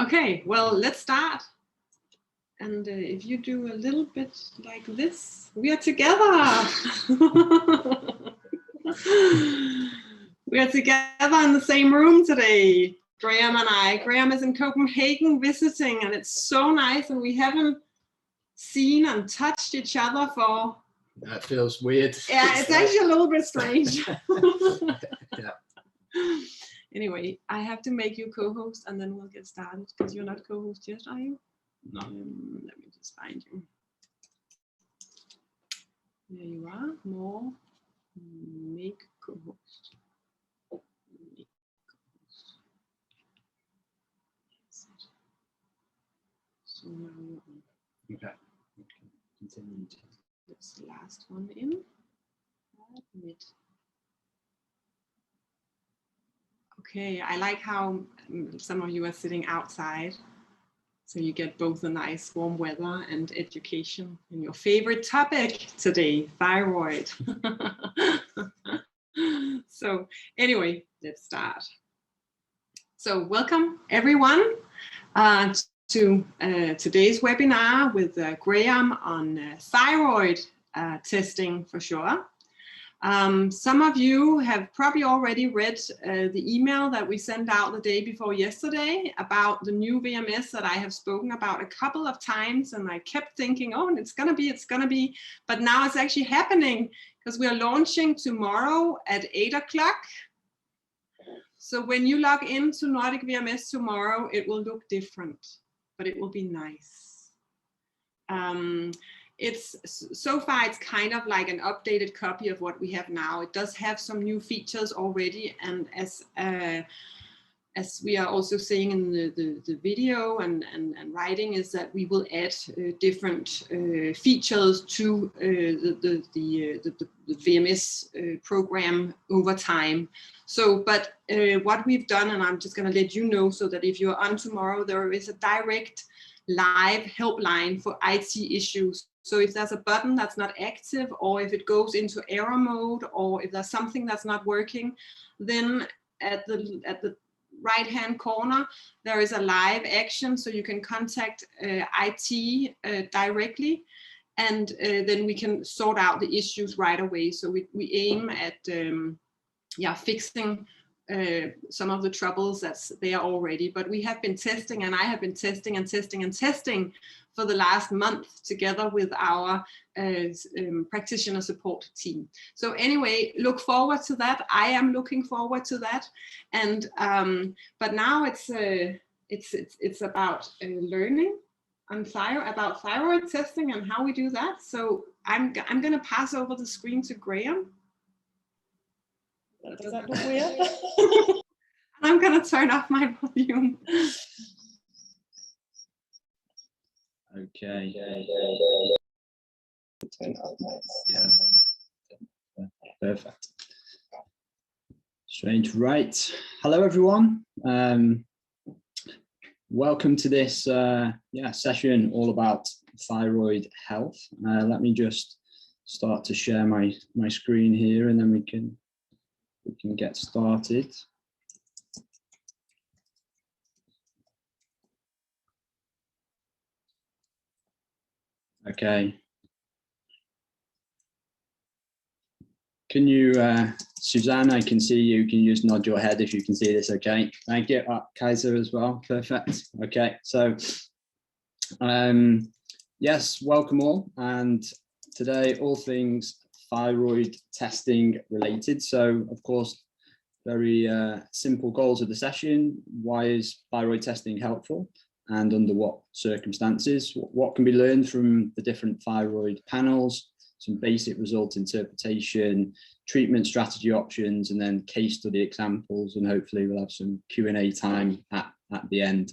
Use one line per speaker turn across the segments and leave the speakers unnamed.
Okay, well, let's start. And if you do a little bit like this, we are together. We are together in the same room today, Graeme and I. Graeme is in Copenhagen visiting, and it's so nice, and we haven't seen and touched each other for...
That feels weird.
Yeah, it's actually a little bit strange.
Yeah.
Anyway, I have to make you co-host, and then we'll get started, because you're not co-host yet, are you?
No.
Let me just find you. There you are. More. Make co-host. Make co-host. So now you're on.
Okay. Continue.
That's the last one in. Admit. Okay, I like how some of you are sitting outside. So you get both a nice warm weather and education in your favorite topic today, thyroid. So anyway, let's start. So welcome everyone to today's webinar with Graeme on thyroid testing for sure. Some of you have probably already read the email that we sent out the day before yesterday about the new VMS that I have spoken about a couple of times, and I kept thinking, oh, it's gonna be, but now it's actually happening because we are launching tomorrow at 8 o'clock. So when you log into Nordic VMS tomorrow, it will look different, but it will be nice. It's so far it's kind of like an updated copy of what we have now. It does have some new features already, and as we are also saying in the video and writing, is that we will add different features to the VMS program over time. So, but what we've done, and I'm just going to let you know, so that if you're on tomorrow, there is a direct live helpline for IT issues. So if there's a button that's not active, or if it goes into error mode, or if there's something that's not working, then at the right-hand corner, there is a live action, so you can contact IT directly, and then we can sort out the issues right away. So we aim at fixing some of the troubles that's there already, but we have been testing, and I have been testing and testing and testing for the last month together with our practitioner support team. So anyway, look forward to that. I am looking forward to that, and but now it's about learning on about thyroid testing and how we do that. So I'm going to pass over the screen to Graeme.
Does that look weird?
I'm going to turn off my volume.
Okay. Yeah. Perfect. Strange. Right. Hello, everyone. Welcome to this session all about thyroid health. Let me just start to share my screen here, and then we can get started. Okay. Can you, Suzanne, I can see you. Can you just nod your head if you can see this? Okay. Thank you. Kaiser as well. Perfect. Okay. So, yes, welcome all. And today, all things thyroid testing related. So, of course, very simple goals of the session. Why is thyroid testing helpful, and under what circumstances? What can be learned from the different thyroid panels, some basic result interpretation, treatment strategy options, and then case study examples, and hopefully we'll have some Q&A time at the end.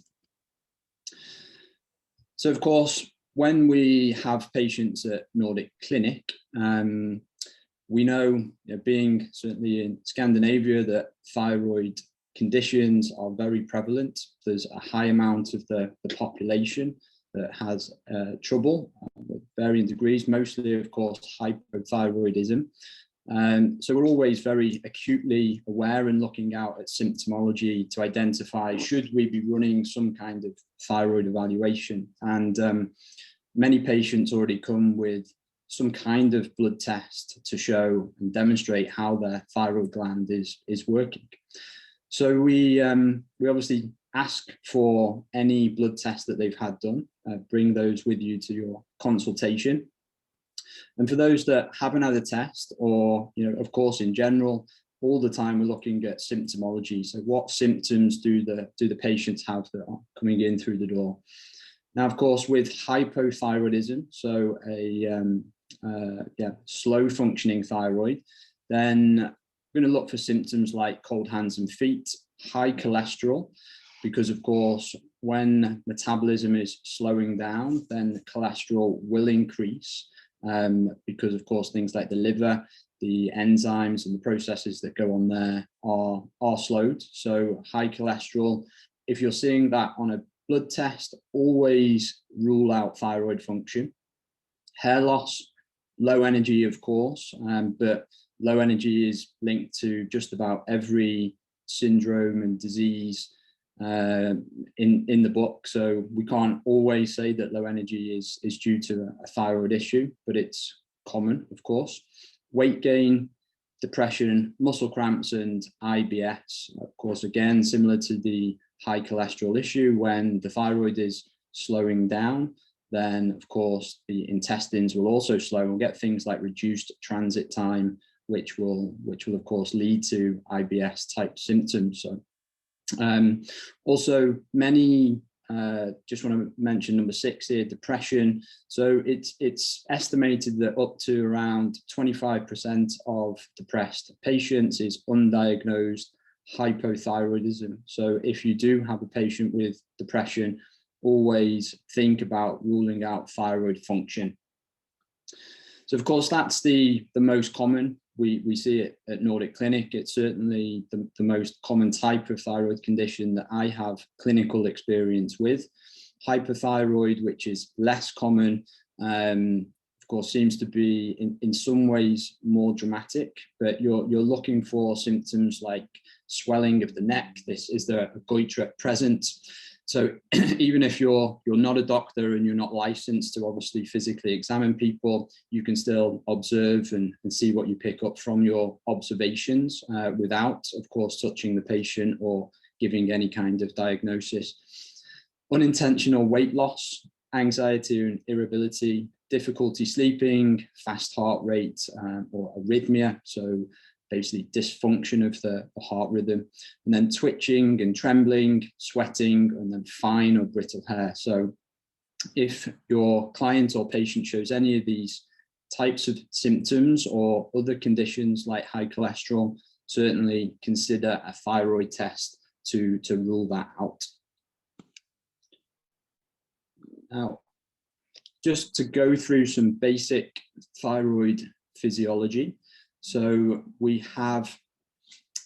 So of course, when we have patients at Nordic Clinic, we know, being certainly in Scandinavia, that thyroid conditions are very prevalent. There's a high amount of the population that has trouble with varying degrees, mostly of course hypothyroidism. So we're always very acutely aware and looking out at symptomology to identify should we be running some kind of thyroid evaluation. And many patients already come with some kind of blood test to show and demonstrate how their thyroid gland is working. So we obviously ask for any blood test that they've had done, bring those with you to your consultation. And for those that haven't had a test, or, of course, in general, all the time we're looking at symptomology. So what symptoms do the patients have that are coming in through the door? Now, of course, with hypothyroidism, so a slow functioning thyroid, then we're going to look for symptoms like cold hands and feet, high cholesterol, because of course, when metabolism is slowing down, then cholesterol will increase, because of course, things like the liver, the enzymes and the processes that go on there are slowed. So high cholesterol, if you're seeing that on a blood test, always rule out thyroid function. Hair loss, low energy, of course, but low energy is linked to just about every syndrome and disease in the book. So we can't always say that low energy is due to a thyroid issue, but it's common, of course. Weight gain, depression, muscle cramps, and IBS. Of course, again, similar to the high cholesterol issue, when the thyroid is slowing down, then of course the intestines will also slow. We'll get things like reduced transit time, which will of course lead to IBS type symptoms. So also many, just want to mention number 6 here, depression. So it's estimated that up to around 25% of depressed patients is undiagnosed hypothyroidism. So if you do have a patient with depression, always think about ruling out thyroid function. So of course, that's the most common. We see it at Nordic Clinic. It's certainly the most common type of thyroid condition that I have clinical experience with. Hyperthyroid, which is less common, of course, seems to be in some ways more dramatic, but you're looking for symptoms like swelling of the neck. Is there a goiter present? So even if you're not a doctor and you're not licensed to obviously physically examine people, you can still observe and see what you pick up from your observations without, of course, touching the patient or giving any kind of diagnosis. Unintentional weight loss, anxiety and irritability, difficulty sleeping, fast heart rate or arrhythmia. So basically dysfunction of the heart rhythm, and then twitching and trembling, sweating, and then fine or brittle hair. So if your client or patient shows any of these types of symptoms or other conditions like high cholesterol, certainly consider a thyroid test to rule that out. Now, just to go through some basic thyroid physiology. So we have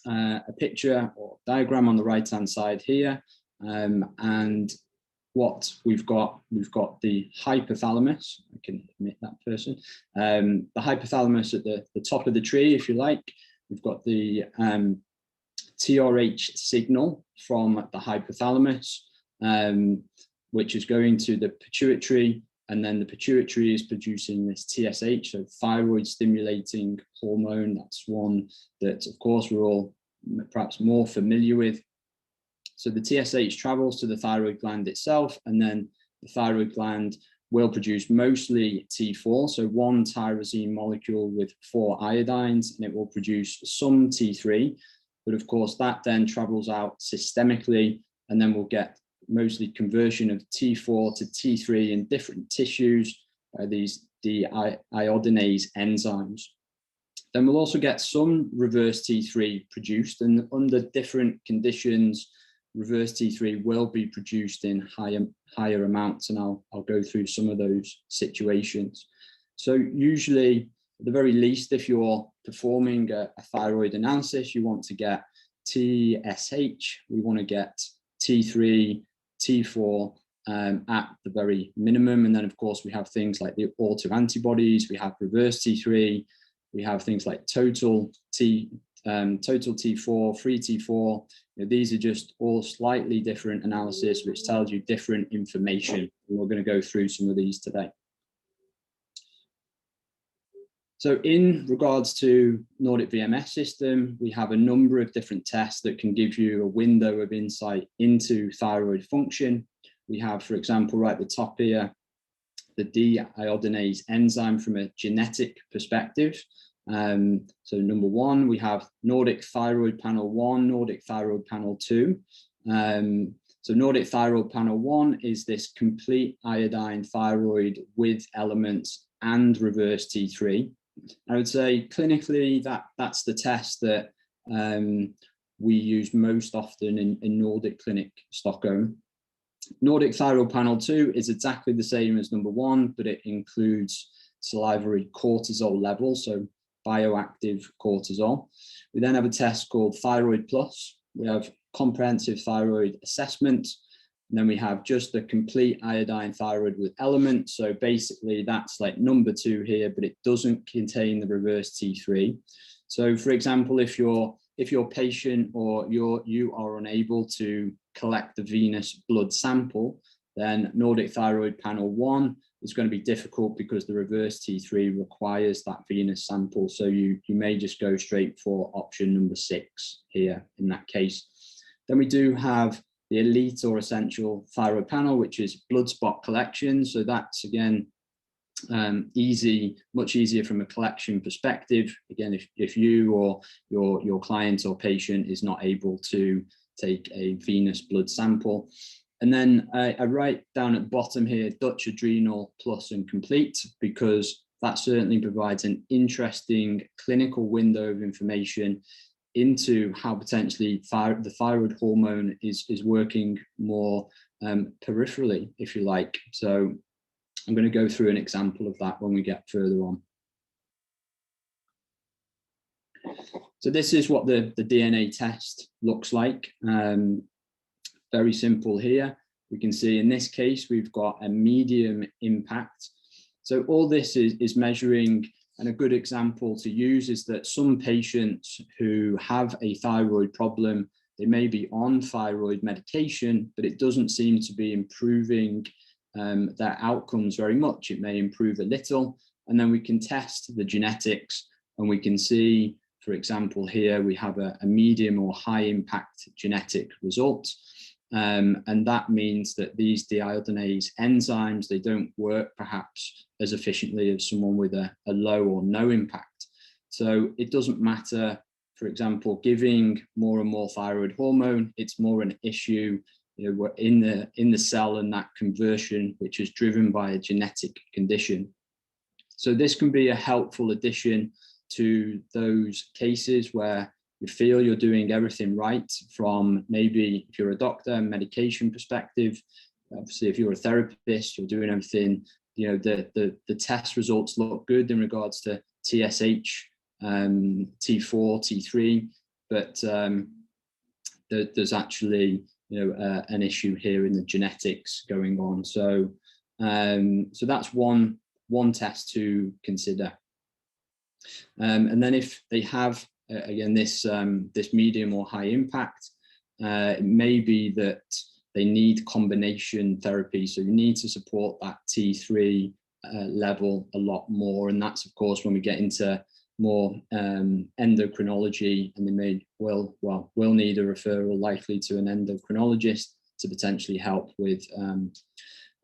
a picture or diagram on the right hand side here, and what we've got the hypothalamus. I can admit that person. The hypothalamus at the top of the tree, if you like. We've got the TRH signal from the hypothalamus, which is going to the pituitary. And then the pituitary is producing this TSH, so thyroid stimulating hormone. That's one that, of course, we're all perhaps more familiar with. So the TSH travels to the thyroid gland itself, and then the thyroid gland will produce mostly T4, so one tyrosine molecule with 4 iodines, and it will produce some T3. But of course, that then travels out systemically, and then we'll get mostly conversion of T4 to T3 in different tissues, the iodinase enzymes. Then we'll also get some reverse T3 produced, and under different conditions, reverse T3 will be produced in higher amounts, and I'll go through some of those situations. So usually, at the very least, if you're performing a thyroid analysis, you want to get TSH, we want to get T3, T4 at the very minimum. And then, of course, we have things like the autoantibodies, we have reverse T3, We have things like total T4, free T4. These are just all slightly different analysis, which tells you different information. And we're going to go through some of these today. So in regards to Nordic VMS system, we have a number of different tests that can give you a window of insight into thyroid function. We have, for example, right at the top here, the deiodinase enzyme from a genetic perspective. So number one, we have Nordic Thyroid Panel 1, Nordic Thyroid Panel 2. So Nordic Thyroid Panel 1 is this complete iodine thyroid with elements and reverse T3. I would say clinically that's the test that we use most often in Nordic Clinic Stockholm. Nordic Thyroid Panel 2 is exactly the same as number one, but it includes salivary cortisol levels, so bioactive cortisol. We then have a test called Thyroid Plus. We have comprehensive thyroid assessment. And then we have just the complete iodine thyroid with elements. So basically that's like number two here, but it doesn't contain the reverse T3. So for example, if your patient or you are unable to collect the venous blood sample, then Nordic Thyroid Panel 1 is going to be difficult because the reverse T3 requires that venous sample. So you may just go straight for option number 6 here in that case. Then we do have the elite or essential thyroid panel, which is blood spot collection. So that's again much easier from a collection perspective. Again, if you or your client or patient is not able to take a venous blood sample. And then I write down at the bottom here Dutch adrenal plus and complete, because that certainly provides an interesting clinical window of information into how potentially the thyroid hormone is working more peripherally, if you like. So I'm going to go through an example of that when we get further on. So this is what the DNA test looks like. Very simple here. We can see in this case, we've got a medium impact. So all this is measuring, and a good example to use is that some patients who have a thyroid problem, they may be on thyroid medication, but it doesn't seem to be improving their outcomes very much. It may improve a little, and then we can test the genetics and we can see, for example, here we have a medium or high impact genetic result. And that means that these deiodinase enzymes, they don't work perhaps as efficiently as someone with a low or no impact. So it doesn't matter, for example, giving more and more thyroid hormone, it's more an issue, we're in the cell and that conversion, which is driven by a genetic condition. So this can be a helpful addition to those cases where you feel you're doing everything right, from maybe if you're a doctor, medication perspective. Obviously, if you're a therapist, you're doing everything, the test results look good in regards to TSH, T4, T3, but there's actually an issue here in the genetics going on. So so that's one test to consider. And then if they have again this medium or high impact, it may be that they need combination therapy, so you need to support that T3 level a lot more, and that's of course when we get into more endocrinology, and they will need a referral likely to an endocrinologist to potentially help with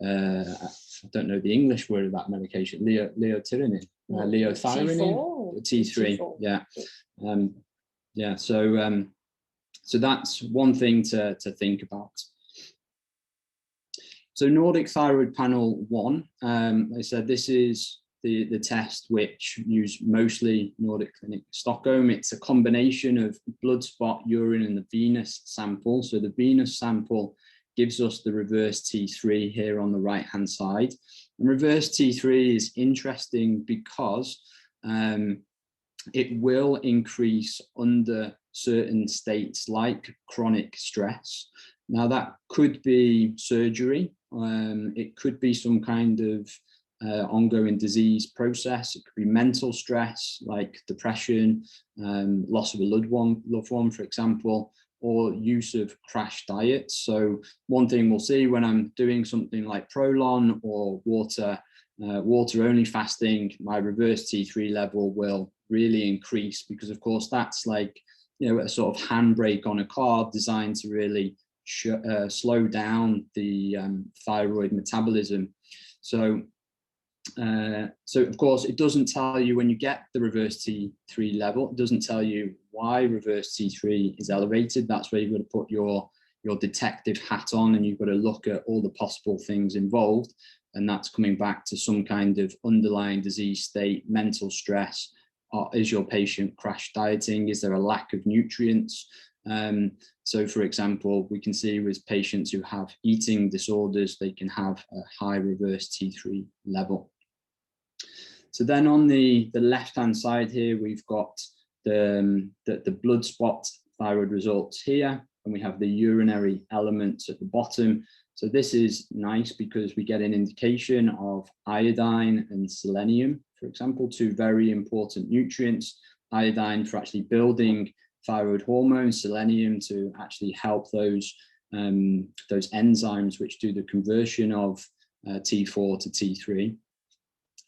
I don't know the English word of that medication, leotyronin, leothyronin, T3. Yeah. So that's one thing to think about. So Nordic Thyroid Panel 1, like I said, this is the test which use mostly Nordic Clinic Stockholm. It's a combination of blood spot, urine, and the venous sample. So the venous sample gives us the reverse T3 here on the right hand side. And reverse T3 is interesting because it will increase under certain states like chronic stress. Now that could be surgery, it could be some kind of ongoing disease process. It could be mental stress like depression, loss of a loved one, for example, or use of crash diets. So one thing we'll see when I'm doing something like Prolon or water only fasting, my reverse T3 level will really increase, because of course that's like, a sort of handbrake on a car designed to really slow down the thyroid metabolism. So of course, it doesn't tell you when you get the reverse T3 level, it doesn't tell you why reverse T3 is elevated. That's where you've got to put your detective hat on, and you've got to look at all the possible things involved. And that's coming back to some kind of underlying disease state, mental stress. Is your patient crash dieting? Is there a lack of nutrients? So for example, we can see with patients who have eating disorders, they can have a high reverse T3 level. So then on the left-hand side here, we've got the blood spot thyroid results here, and we have the urinary elements at the bottom. So this is nice because we get an indication of iodine and selenium, for example, two very important nutrients. Iodine for actually building thyroid hormone, selenium to actually help those enzymes which do the conversion of T4 to T3.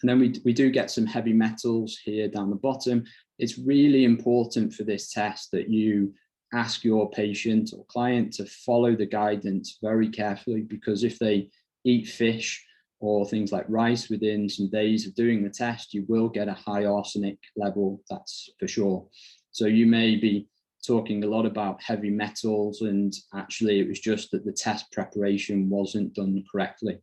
And then we do get some heavy metals here down the bottom. It's really important for this test that you ask your patient or client to follow the guidance very carefully, because if they eat fish or things like rice within some days of doing the test, you will get a high arsenic level, that's for sure. So you may be talking a lot about heavy metals, and actually it was just that the test preparation wasn't done correctly.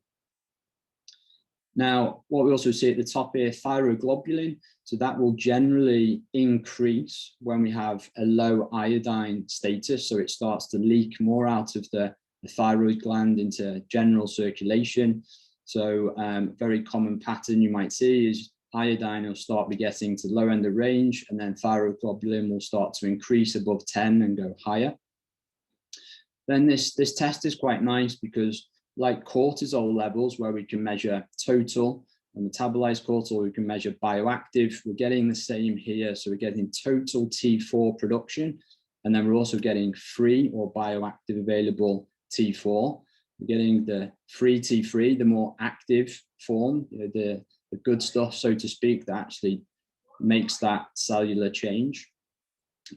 Now, what we also see at the top here, thyroglobulin, so that will generally increase when we have a low iodine status. So it starts to leak more out of the thyroid gland into general circulation. So very common pattern you might see is iodine will start be getting to the low end of range, and then thyroglobulin will start to increase above 10 and go higher. Then this test is quite nice because, like cortisol levels, where we can measure total and metabolized cortisol, we can measure bioactive, we're getting the same here. So we're getting total T4 production, and then we're also getting free or bioactive available T4. We're getting the free T3, the more active form, the good stuff, so to speak, that actually makes that cellular change.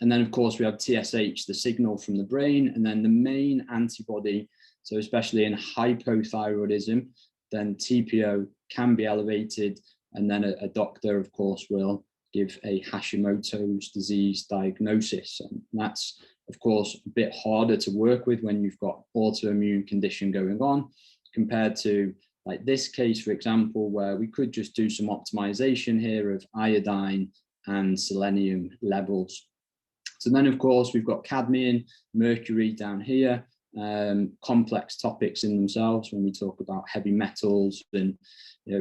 And then of course we have TSH, the signal from the brain, and then the main antibody. So especially in hypothyroidism, then TPO can be elevated, and then a doctor, of course, will give a Hashimoto's disease diagnosis. And that's, of course, a bit harder to work with when you've got autoimmune condition going on, compared to like this case, for example, where we could just do some optimization here of iodine and selenium levels. So then, of course, we've got cadmium, mercury down here. Complex topics in themselves when we talk about heavy metals and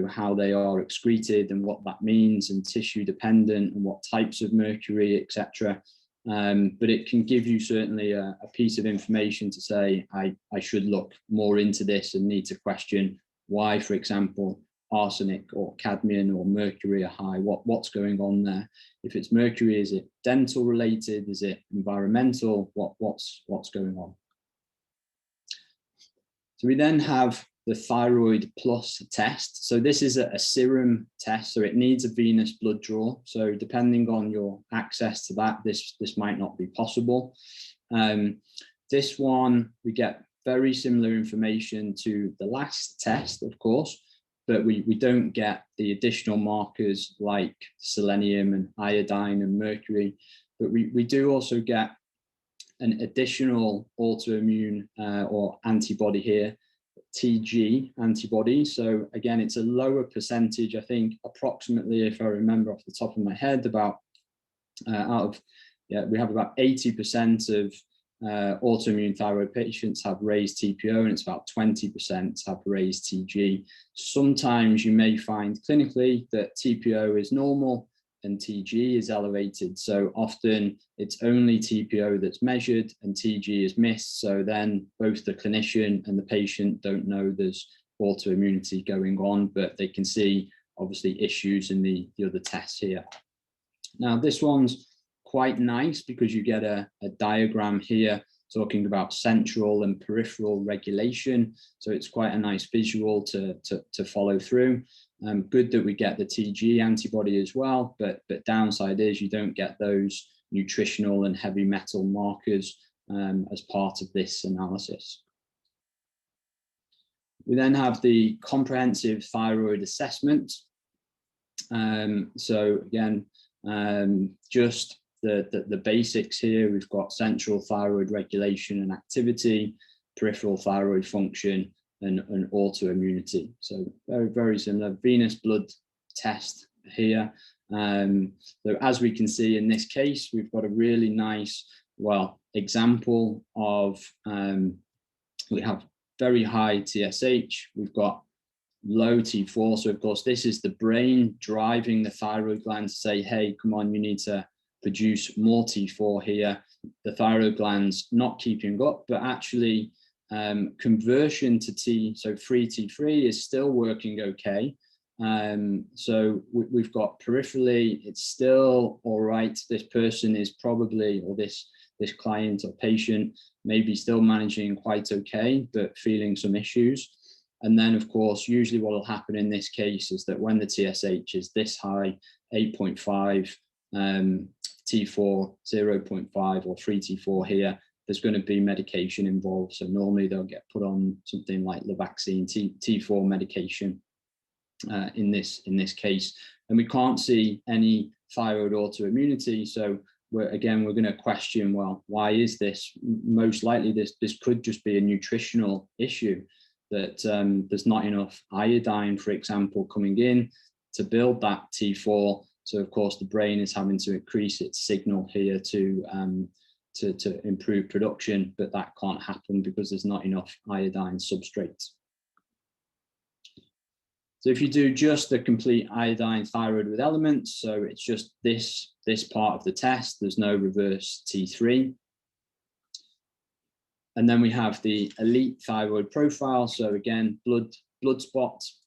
how they are excreted and what that means, and tissue dependent and what types of mercury, etc. But it can give you certainly a piece of information to say I should look more into this and need to question why, for example, arsenic or cadmium or mercury are high. What's going on there? If it's mercury, is it dental related? Is it environmental? What's going on? So we then have the Thyroid Plus test. So this is a serum test, so it needs a venous blood draw. So depending on your access to that, this might not be possible. This one, we get very similar information to the last test, of course, but we don't get the additional markers like selenium and iodine and mercury. But we do also get an additional autoimmune or antibody here, TG antibody. So again, it's a lower percentage, I think approximately, if I remember off the top of my head, about we have about 80% of autoimmune thyroid patients have raised TPO, and it's about 20% have raised TG. Sometimes you may find clinically that TPO is normal and TG is elevated. So often it's only TPO that's measured and TG is missed. So then both the clinician and the patient don't know there's autoimmunity going on, but they can see obviously issues in the other tests here. Now this one's quite nice because you get a diagram here talking about central and peripheral regulation. So it's quite a nice visual to follow through. Good that we get the TG antibody as well, but downside is you don't get those nutritional and heavy metal markers as part of this analysis. We then have the comprehensive thyroid assessment. So again, just the basics here. We've got central thyroid regulation and activity, peripheral thyroid function, and autoimmunity. So very, very similar. Venous blood test here. So as we can see in this case, we've got a really nice, well, example of, we have very high TSH, we've got low T4. So of course, this is the brain driving the thyroid gland to say, hey, come on, you need to produce more T4 here. The thyroid gland's not keeping up, but actually conversion to so free T3 is still working okay. So we've got peripherally, it's still all right. This person is probably, or this client or patient maybe still managing quite okay, but feeling some issues. And then of course, usually what will happen in this case is that when the TSH is this high, 8.5, T4 0.5 or free T4 here, there's going to be medication involved. So normally they'll get put on something like the vaccine T4 medication in this case. And we can't see any thyroid autoimmunity. So we're going to question, well, why is this? Most likely this could just be a nutritional issue, that there's not enough iodine, for example, coming in to build that T4. So of course the brain is having to increase its signal here to improve production, but that can't happen because there's not enough iodine substrate. So if you do just the complete iodine thyroid with elements, so it's just this part of the test, there's no reverse T3. And then we have the elite thyroid profile. So again, blood spots,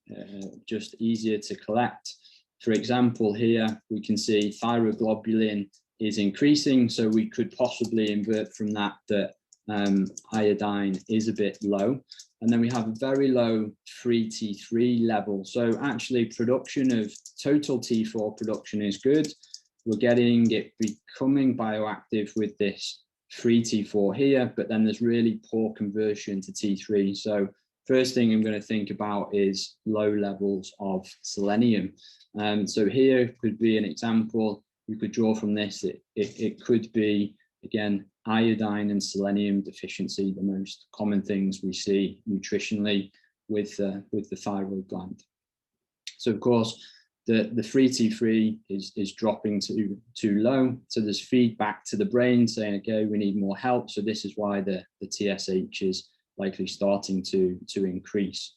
just easier to collect. For example, here we can see thyroglobulin is increasing, so we could possibly invert from that iodine is a bit low. And then we have a very low free T3 level. So actually production of total T4 production is good. We're getting it becoming bioactive with this free T4 here, but then there's really poor conversion to T3. So first thing I'm going to think about is low levels of selenium. So here could be an example you could draw from this. It could be, again, iodine and selenium deficiency, the most common things we see nutritionally with the thyroid gland. So of course, the free T3 is dropping too low. So there's feedback to the brain saying, okay, we need more help. So this is why the TSH is likely starting to increase.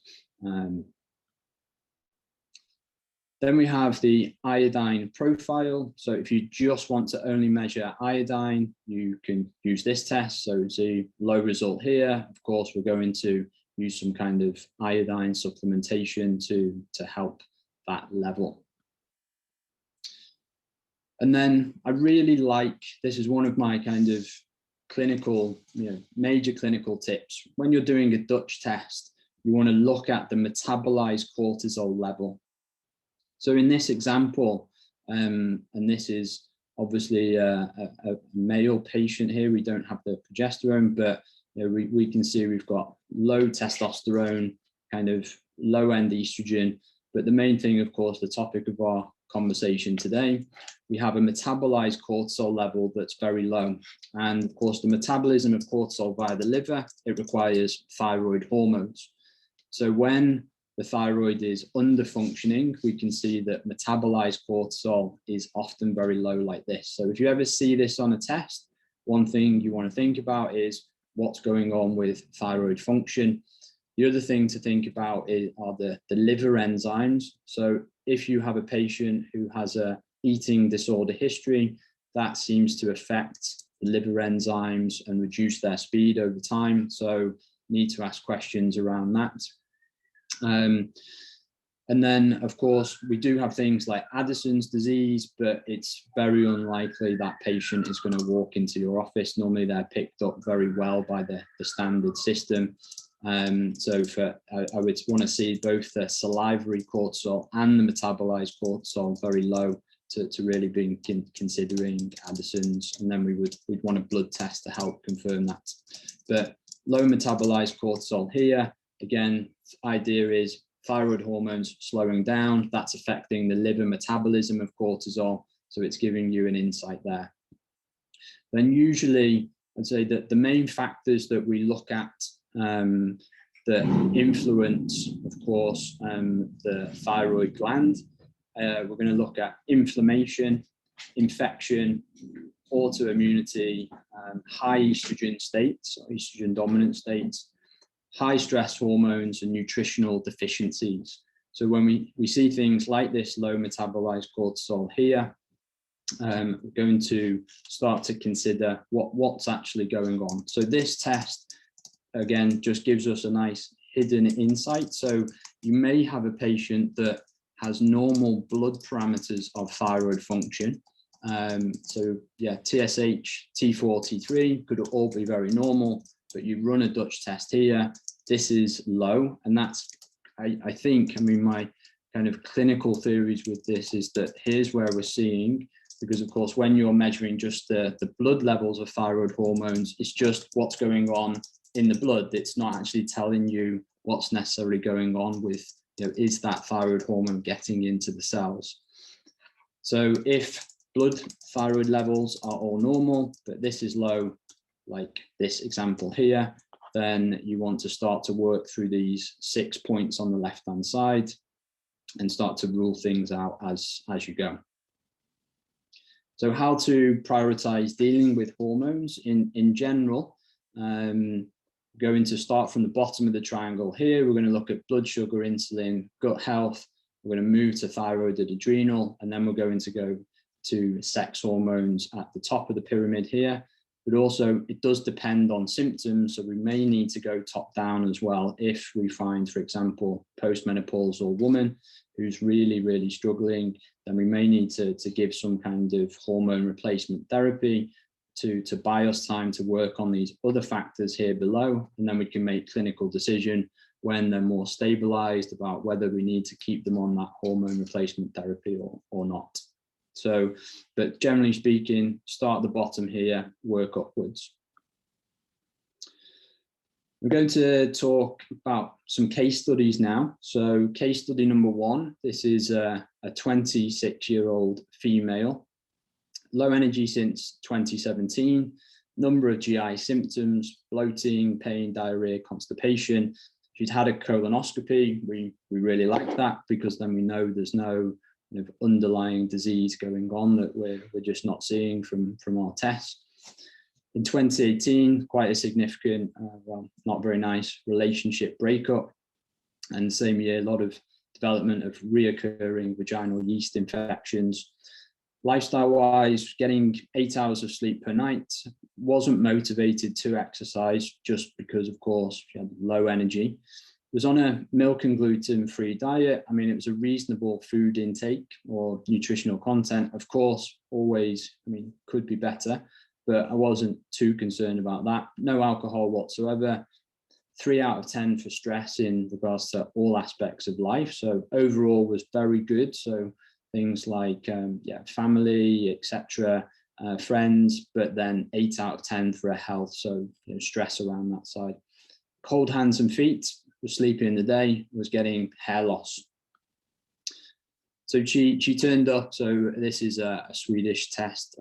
Then we have the iodine profile. So if you just want to only measure iodine, you can use this test. So see low result here. Of course, we're going to use some kind of iodine supplementation to help that level. And then I really like, this is one of my kind of clinical, major clinical tips. When you're doing a Dutch test, you want to look at the metabolized cortisol level. So in this example, and this is obviously a male patient here, we don't have the progesterone, but we can see we've got low testosterone, kind of low end estrogen. But the main thing, of course, the topic of our conversation today, we have a metabolized cortisol level that's very low. And of course, the metabolism of cortisol via the liver, it requires thyroid hormones. So when the thyroid is under functioning, we can see that metabolized cortisol is often very low like this. So if you ever see this on a test, one thing you want to think about is what's going on with thyroid function. The other thing to think about are the liver enzymes. So if you have a patient who has a eating disorder history, that seems to affect the liver enzymes and reduce their speed over time. So need to ask questions around that. And then, of course, we do have things like Addison's disease, but it's very unlikely that patient is going to walk into your office. Normally, they're picked up very well by the standard system. So I would want to see both the salivary cortisol and the metabolized cortisol very low to really be considering Addison's, and then we'd want a blood test to help confirm that. But low metabolized cortisol here, again, idea is thyroid hormones slowing down, that's affecting the liver metabolism of cortisol, so it's giving you an insight there. Then usually, I'd say that the main factors that we look at that influence, of course, the thyroid gland, we're going to look at inflammation, infection, autoimmunity, high estrogen states, estrogen dominant states, high stress hormones, and nutritional deficiencies. So when we see things like this low metabolized cortisol here, we're going to start to consider what's actually going on. So this test, again, just gives us a nice hidden insight. So you may have a patient that has normal blood parameters of thyroid function. So yeah, TSH, T4, T3 could all be very normal, but you run a Dutch test here, this is low. And that's, I think, I mean, my kind of clinical theories with this is that here's where we're seeing, because of course, when you're measuring just the blood levels of thyroid hormones, it's just what's going on in the blood. It's not actually telling you what's necessarily going on with, you know, is that thyroid hormone getting into the cells? So if blood thyroid levels are all normal, but this is low, like this example here, then you want to start to work through these 6 points on the left-hand side and start to rule things out as you go. So how to prioritize dealing with hormones in general. Going to start from the bottom of the triangle here. We're going to look at blood sugar, insulin, gut health. We're going to move to thyroid and adrenal, and then we're going to go to sex hormones at the top of the pyramid here. But also it does depend on symptoms, so we may need to go top down as well if we find, for example, postmenopausal woman who's really, really struggling, then we may need to give some kind of hormone replacement therapy to buy us time to work on these other factors here below, and then we can make clinical decision when they're more stabilized about whether we need to keep them on that hormone replacement therapy or not. So, but generally speaking, start at the bottom here, work upwards. We're going to talk about some case studies now. So case study number 1, this is a 26-year-old female, low energy since 2017, number of GI symptoms, bloating, pain, diarrhea, constipation. She'd had a colonoscopy. We really like that because then we know there's no kind of underlying disease going on that we're just not seeing from our tests. In 2018, quite a significant, well, not very nice relationship breakup. And the same year, a lot of development of reoccurring vaginal yeast infections. Lifestyle-wise, getting 8 hours of sleep per night, wasn't motivated to exercise just because, of course, she had low energy. Was on a milk and gluten-free diet. I mean, it was a reasonable food intake or nutritional content. Of course, always, I mean, could be better, but I wasn't too concerned about that. No alcohol whatsoever. 3 out of 10 for stress in regards to all aspects of life. So overall was very good. So things like family, etc., friends, but then 8 out of 10 for a health. So stress around that side. Cold hands and feet, was sleeping in the day, was getting hair loss. So she turned up, so this is a Swedish test,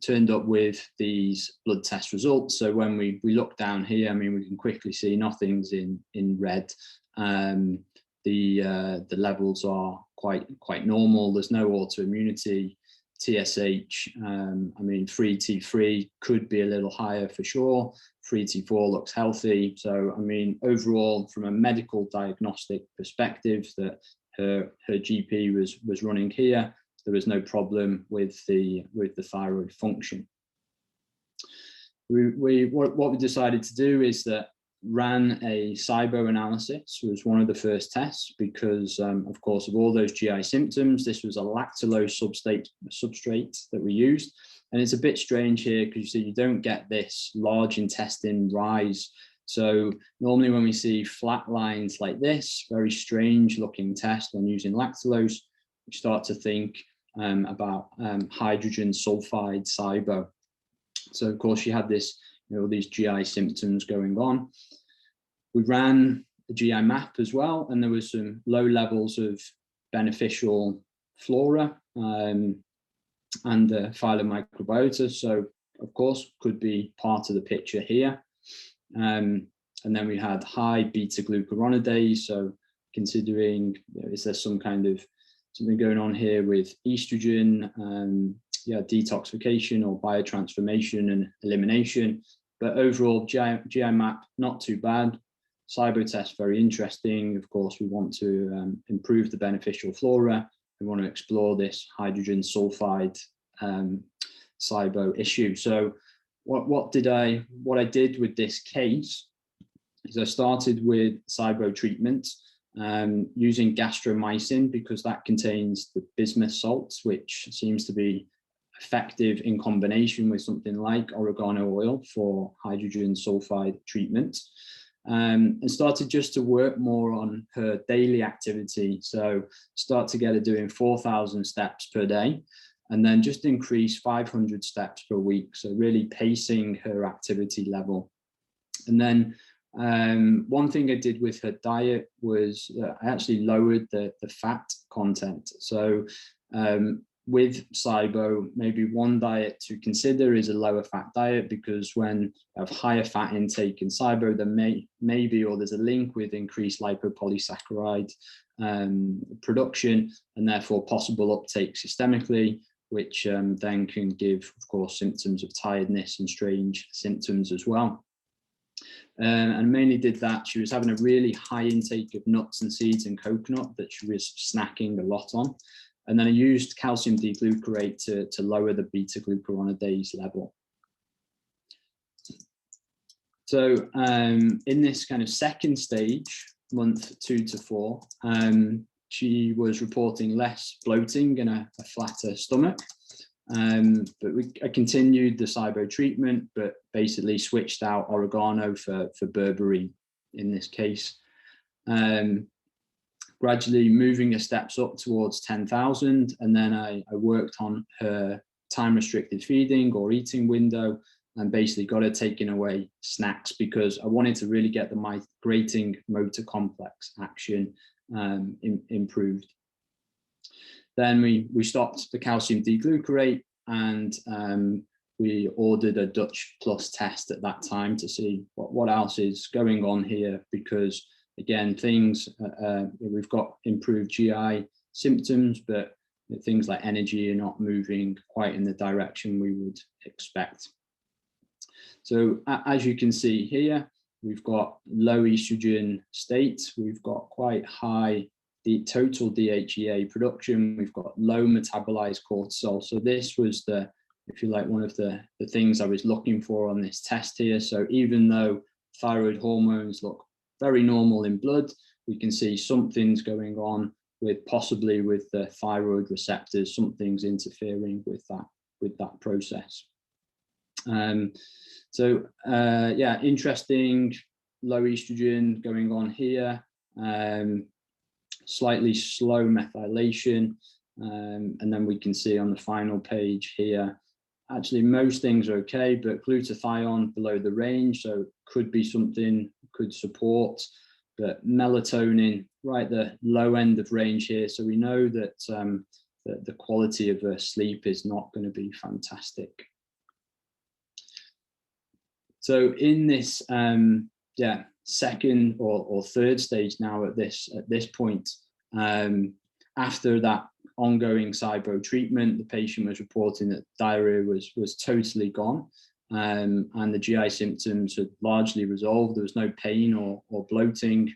turned up with these blood test results. So when we look down here, I mean, we can quickly see nothing's in red. The levels are quite normal. There's no autoimmunity. TSH, I mean, free T3 could be a little higher for sure. Free T4 looks healthy. So, I mean, overall, from a medical diagnostic perspective, that her GP was running here, there was no problem with the thyroid function. What we decided to do is that ran a SIBO analysis. Was one of the first tests because, of course, of all those GI symptoms, this was a lactulose substrate that we used. And it's a bit strange here because you see you don't get this large intestine rise. So normally when we see flat lines like this, very strange looking test when using lactulose, we start to think about hydrogen sulfide SIBO. So of course she had this, these GI symptoms going on. We ran a GI map as well, and there was some low levels of beneficial flora and the phylomicrobiota. So of course could be part of the picture here. And then we had high beta glucuronidase. So considering, is there some kind of something going on here with estrogen, detoxification or biotransformation and elimination. But overall, GI map, not too bad. SIBO test, very interesting. Of course, we want to improve the beneficial flora. We want to explore this hydrogen sulfide SIBO issue. So what I did with this case is I started with SIBO treatment using gastromycin because that contains the bismuth salts, which seems to be effective in combination with something like oregano oil for hydrogen sulfide treatment, and started just to work more on her daily activity. So start to get her doing 4,000 steps per day, and then just increase 500 steps per week. So really pacing her activity level. And then one thing I did with her diet was I actually lowered the fat content. So with SIBO, maybe one diet to consider is a lower fat diet, because when you have higher fat intake in SIBO, there maybe or there's a link with increased lipopolysaccharide production and therefore possible uptake systemically, which then can give, of course, symptoms of tiredness and strange symptoms as well. And mainly did that. She was having a really high intake of nuts and seeds and coconut that she was snacking a lot on. And then I used calcium D-glucarate to lower the beta glucuronidase level. So in this kind of second stage, month 2 to 4, she was reporting less bloating and a flatter stomach. But I continued the SIBO treatment, but basically switched out oregano for berberine in this case. Gradually moving her steps up towards 10,000, and then I worked on her time-restricted feeding or eating window, and basically got her taking away snacks because I wanted to really get the migrating motor complex action improved. Then we stopped the calcium D-glucarate, and we ordered a Dutch plus test at that time to see what else is going on here, because again, things we've got improved GI symptoms, but things like energy are not moving quite in the direction we would expect. So as you can see here, we've got low estrogen state, we've got quite high the total DHEA production, we've got low metabolized cortisol. So this was if you like, one of the things I was looking for on this test here. So even though thyroid hormones look very normal in blood, we can see something's going on possibly with the thyroid receptors, something's interfering with that process. Interesting low estrogen going on here. Slightly slow methylation, and then we can see on the final page here, actually most things are okay, but glutathione below the range, so could be something could support, but melatonin right the low end of range here, so we know that the quality of her sleep is not going to be fantastic. So in this second or third stage now at this point, after that ongoing SIBO treatment, the patient was reporting that diarrhea was totally gone, and the GI symptoms had largely resolved. There was no pain or bloating.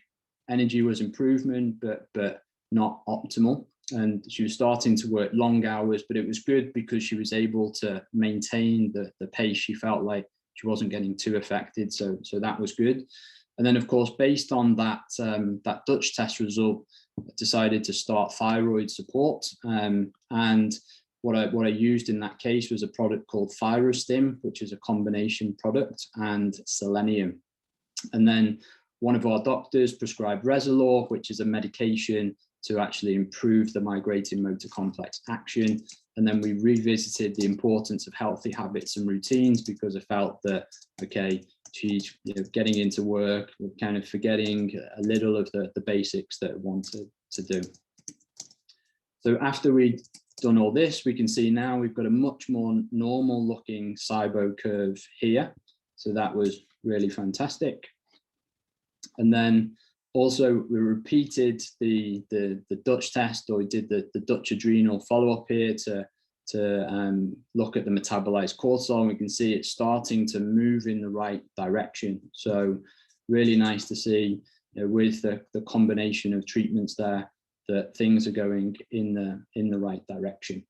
Energy was improvement, but not optimal. And she was starting to work long hours, but it was good because she was able to maintain the pace. She felt like she wasn't getting too affected, so that was good. And then, of course, based on that, that Dutch test result, I decided to start thyroid support. And what I used in that case was a product called Thyrostim, which is a combination product, and selenium. And then one of our doctors prescribed Resolor, which is a medication to actually improve the migrating motor complex action. And then we revisited the importance of healthy habits and routines, because I felt that, okay, she's getting into work, we're kind of forgetting a little of the basics that I wanted to do. So after we'd done all this, we can see now we've got a much more normal looking SIBO curve here. So that was really fantastic. And then also we repeated the Dutch test, or we did the Dutch adrenal follow-up here to look at the metabolized cortisol, and we can see it's starting to move in the right direction. So really nice to see, with the combination of treatments there, that things are going in the right direction.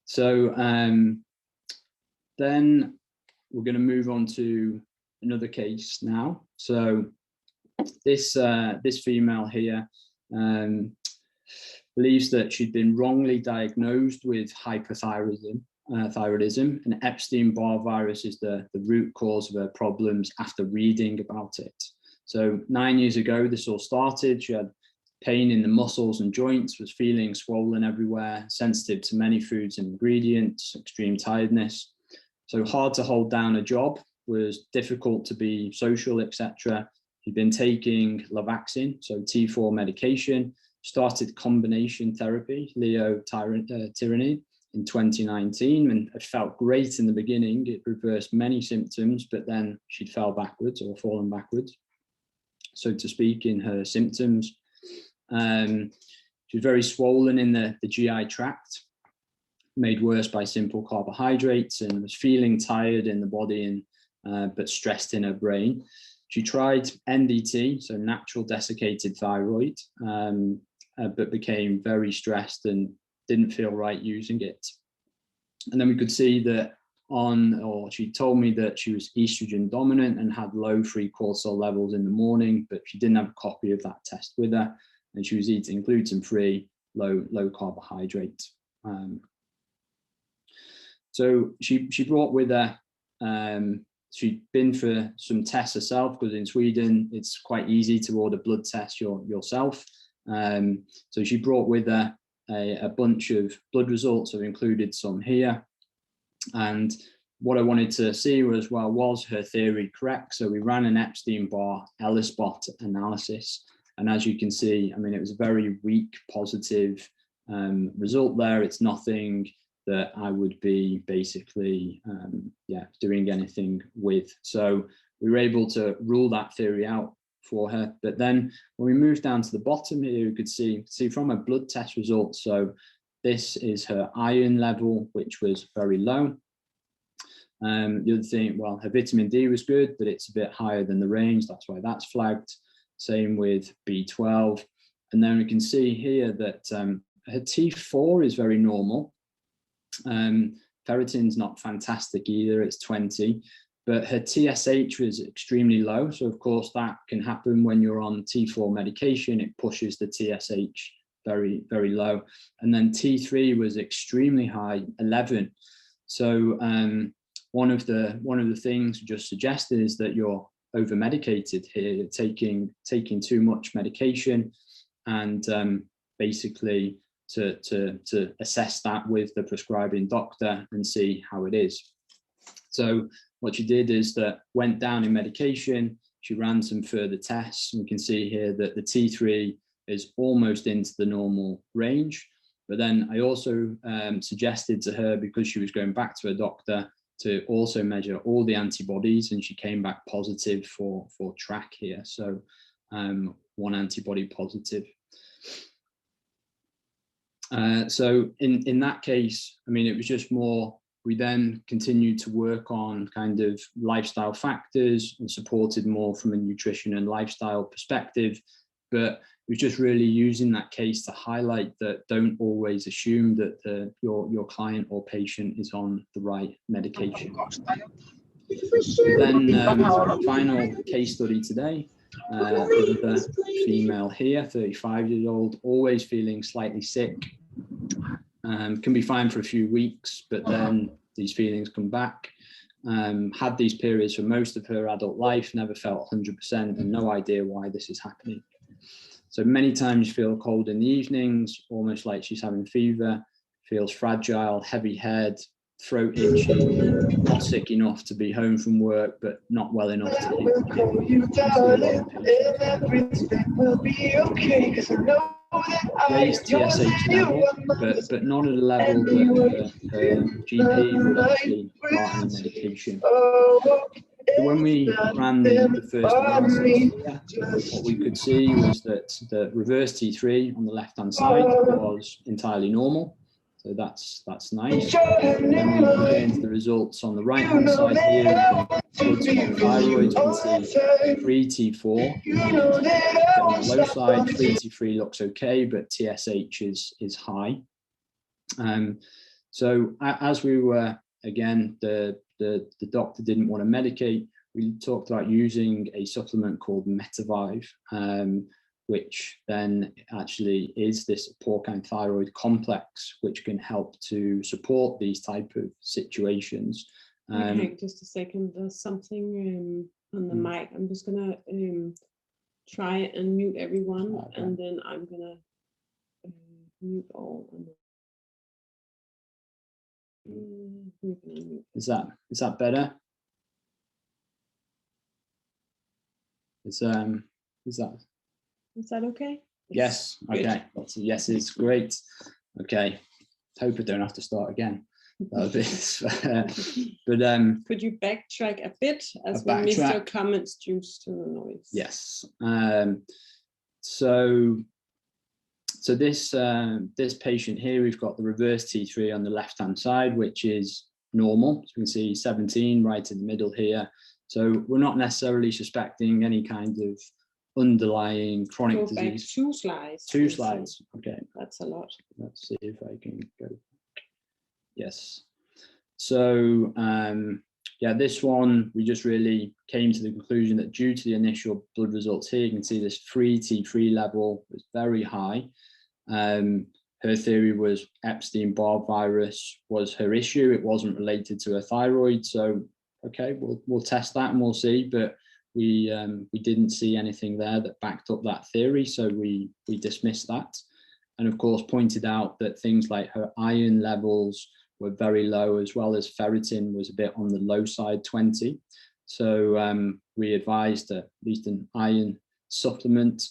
So then we're going to move on to another case now. So this female here believes that she'd been wrongly diagnosed with hyperthyroidism, and Epstein-Barr virus is the root cause of her problems after reading about it. So 9 years ago, this all started. She had pain in the muscles and joints, was feeling swollen everywhere, sensitive to many foods and ingredients, extreme tiredness. So hard to hold down a job, was difficult to be social, etc. She'd been taking Levaxin, so T4 medication, started combination therapy, leo-tyranide, in 2019, and it felt great in the beginning. It reversed many symptoms, but then she'd fell backwards, or fallen backwards, so to speak, in her symptoms. She was very swollen in the GI tract, made worse by simple carbohydrates, and was feeling tired in the body, and but stressed in her brain. She tried NDT, so natural desiccated thyroid, but became very stressed and didn't feel right using it. And then we could see that she told me that she was estrogen dominant and had low free cortisol levels in the morning, but she didn't have a copy of that test with her, and she was eating gluten-free, low carbohydrate. So she brought with her, she'd been for some tests herself, because in Sweden it's quite easy to order blood tests yourself. So she brought with her a bunch of blood results. I've included some here. And what I wanted to see was, well, was her theory correct? So we ran an Epstein-Barr ELISpot analysis. And as you can see, I mean, it was a very weak positive result there. It's nothing that I would be basically, doing anything with. So we were able to rule that theory out for her. But then when we moved down to the bottom here, you could see from her blood test results. So this is her iron level, which was very low. The other thing, well, her vitamin D was good, but it's a bit higher than the range. That's why that's flagged. Same with B12. And then we can see here that her T4 is very normal. Ferritin's not fantastic either, it's 20. But her TSH was extremely low. So of course that can happen when you're on T4 medication. It pushes the TSH very, very low. And then T3 was extremely high, 11. So one of the things just suggested is that you're over medicated here. You're taking too much medication, and basically to assess that with the prescribing doctor and see how it is. So what she did is that went down in medication. She ran some further tests. We can see here that the T3 is almost into the normal range. But then I also suggested to her, because she was going back to her doctor, to also measure all the antibodies, and she came back positive for TRAC here. So one antibody positive. So in that case, I mean, it was just more, we then continued to work on kind of lifestyle factors and supported more from a nutrition and lifestyle perspective. But it was just really using that case to highlight that don't always assume that your client or patient is on the right medication. Then final case study today, another female here, 35-year-old, always feeling slightly sick, can be fine for a few weeks, but then these feelings come back. Had these periods for most of her adult life, never felt 100% and no idea why this is happening. So many times you feel cold in the evenings, almost like she's having fever, feels fragile, heavy head, throat itchy, not sick enough to be home from work, but not well enough to hit the gym. Raised TSH level, but not at a level that her GP would actually start any medication. So when we ran the first analysis here, what we could see was that the reverse T3 on the left-hand side was entirely normal. So that's nice. When we look into the results on the right-hand side here, bloods from the thyroid, you can see free T4 on the low side, free T3 looks okay, but TSH is high. So as we were, again, the doctor didn't want to medicate, we talked about using a supplement called Metabolized, which then actually is this porcine thyroid complex, which can help to support these type of situations.
Okay, just a second, there's something on the mic. I'm just gonna try and mute everyone, okay. And then I'm gonna mute all.
Is that better? Is
that okay?
Yes. Okay. Lots of yeses. Great. Okay. Hope I don't have to start again. But
could you backtrack a bit as we missed your comments due to the noise?
Yes. So this patient here, we've got the reverse T3 on the left-hand side, which is normal. So you can see 17 right in the middle here. So we're not necessarily suspecting any kind of underlying chronic disease.
Back 2 slides.
2 slides. Okay.
That's a lot.
Let's see if I can go. Yes. So yeah, this one, we just really came to the conclusion that due to the initial blood results here, you can see this free T3 level was very high. Her theory was Epstein-Barr virus was her issue. It wasn't related to her thyroid. So, okay, we'll test that and we'll see. But we didn't see anything there that backed up that theory. So we dismissed that. And of course, pointed out that things like her iron levels were very low, as well as ferritin was a bit on the low side, 20. So we advised at least an iron supplement,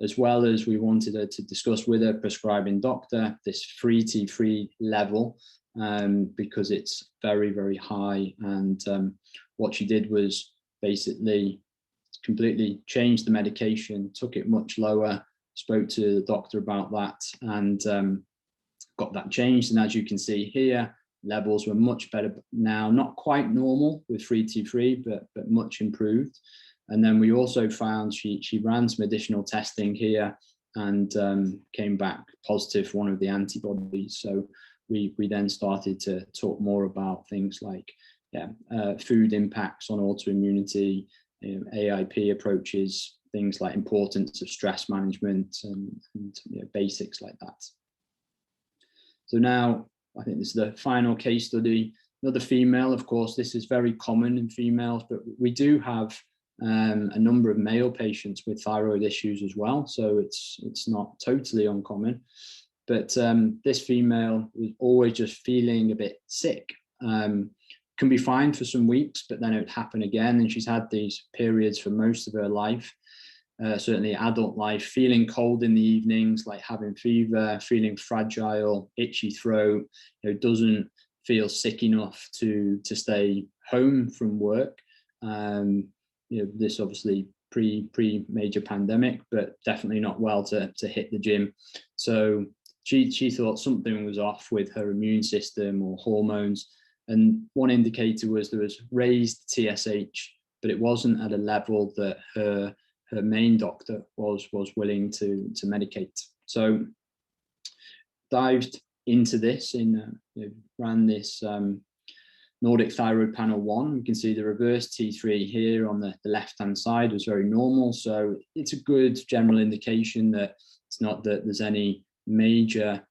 as well as we wanted her to discuss with her prescribing doctor this free T3 level, because it's very, very high. And what she did was basically completely changed the medication, took it much lower, spoke to the doctor about that, and got that changed. And as you can see here, levels were much better now, not quite normal with free T3, but much improved. And then we also found she ran some additional testing here and came back positive for one of the antibodies. So we then started to talk more about things like food impacts on autoimmunity, AIP approaches, things like importance of stress management and basics like that. So now I think this is the final case study. Another female, of course, this is very common in females, but we do have a number of male patients with thyroid issues as well. So it's not totally uncommon. But this female was always just feeling a bit sick. Can be fine for some weeks, but then it would happen again. And she's had these periods for most of her life. Certainly adult life, feeling cold in the evenings, like having fever, feeling fragile, itchy throat, doesn't feel sick enough to stay home from work. This obviously pre major pandemic, but definitely not well to hit the gym. So she thought something was off with her immune system or hormones. And one indicator was there was raised TSH, but it wasn't at a level that her main doctor was willing to medicate. So dived into this ran this Nordic Thyroid Panel 1, we can see the reverse T3 here on the left-hand side was very normal. So it's a good general indication that it's not that there's any major,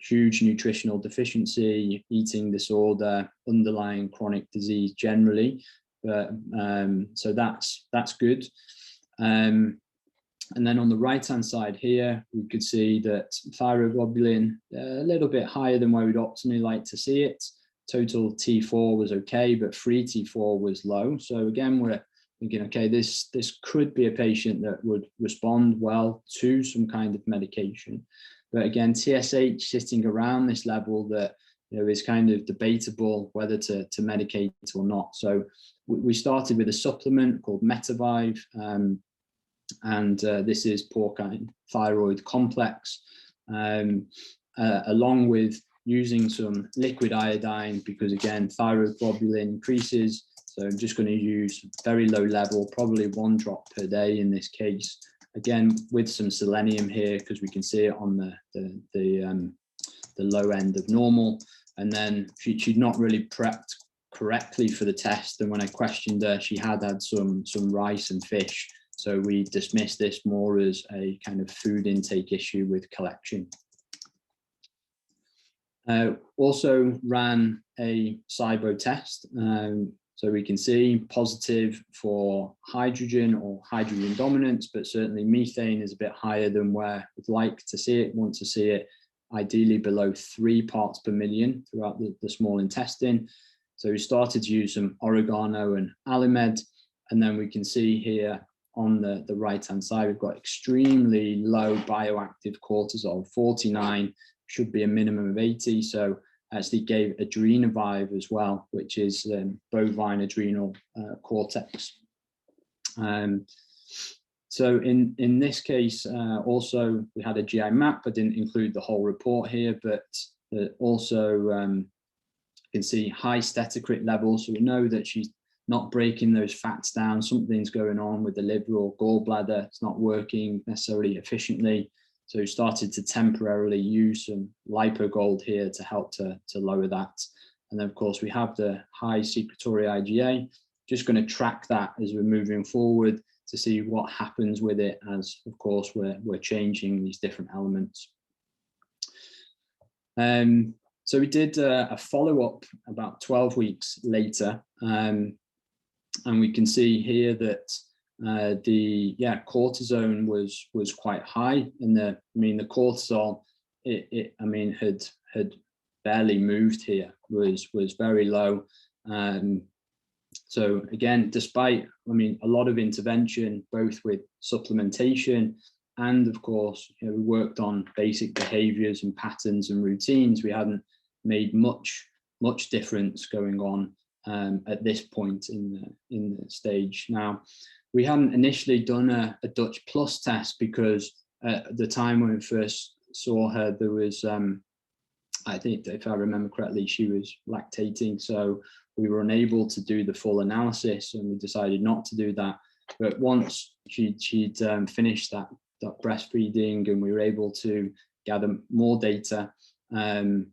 huge nutritional deficiency, eating disorder, underlying chronic disease generally. But so that's good. And then on the right-hand side here, we could see that thyroglobulin a little bit higher than where we'd optimally like to see it. Total T4 was okay, but free T4 was low. So again, we're thinking, okay, this could be a patient that would respond well to some kind of medication. But again, TSH sitting around this level that is kind of debatable whether to medicate or not. So we started with a supplement called Metabolized, and this is porcine thyroid complex, along with using some liquid iodine, because again, thyroglobulin increases. So I'm just going to use very low level, probably 1 drop per day in this case. Again, with some selenium here, because we can see it on the low end of normal. And then she'd not really prepped correctly for the test. And when I questioned her, she had some rice and fish. So we dismissed this more as a kind of food intake issue with collection. Also ran a Cyborg test. So we can see positive for hydrogen or hydrogen dominance, but certainly methane is a bit higher than where we'd like to see it, want to see it ideally below 3 parts per million throughout the small intestine. So we started to use some oregano and alimed, and then we can see here on the right-hand side, we've got extremely low bioactive cortisol, 49, should be a minimum of 80. So actually gave Adrenovive as well, which is bovine adrenal cortex. So in this case, also we had a GI map. I didn't include the whole report here, but also you can see high steatocrit levels. So we know that she's not breaking those fats down. Something's going on with the liver or gallbladder. It's not working necessarily efficiently. So we started to temporarily use some lipogold here to help to lower that. And then of course we have the high secretory IgA. Just going to track that as we're moving forward to see what happens with it, as of course we're changing these different elements. So we did a follow-up about 12 weeks later, and we can see here that the cortisone was quite high, and the cortisol had barely moved here, was very low. So again, despite a lot of intervention, both with supplementation and of course we worked on basic behaviors and patterns and routines, we hadn't made much difference going on at this point in the stage. Now, we hadn't initially done a Dutch Plus test because at the time when we first saw her, there was I think, if I remember correctly, she was lactating, so we were unable to do the full analysis, and we decided not to do that. But once she'd finished that breastfeeding and we were able to gather more data, then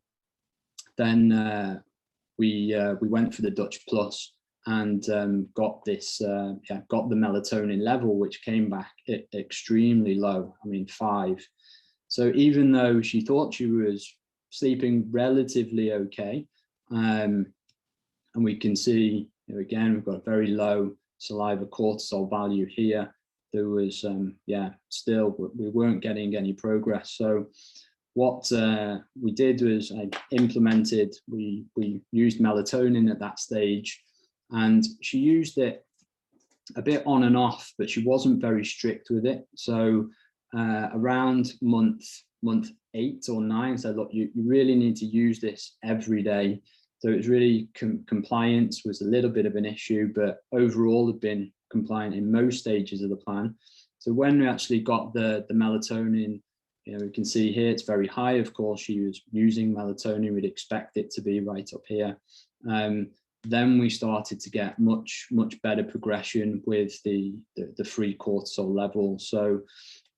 we went for the Dutch Plus and got this got the melatonin level, which came back extremely low. 5. So even though she thought she was sleeping relatively okay, and we can see again we've got a very low saliva cortisol value here. There was still we weren't getting any progress. So what we did was we used melatonin at that stage, and she used it a bit on and off, but she wasn't very strict with it. So around month 8 or 9, said, look, you really need to use this every day. So it was really compliance was a little bit of an issue, but overall had been compliant in most stages of the plan. So when we actually got the melatonin, we can see here it's very high. Of course, she was using melatonin. We'd expect it to be right up here. Then we started to get much better progression with the free cortisol level. So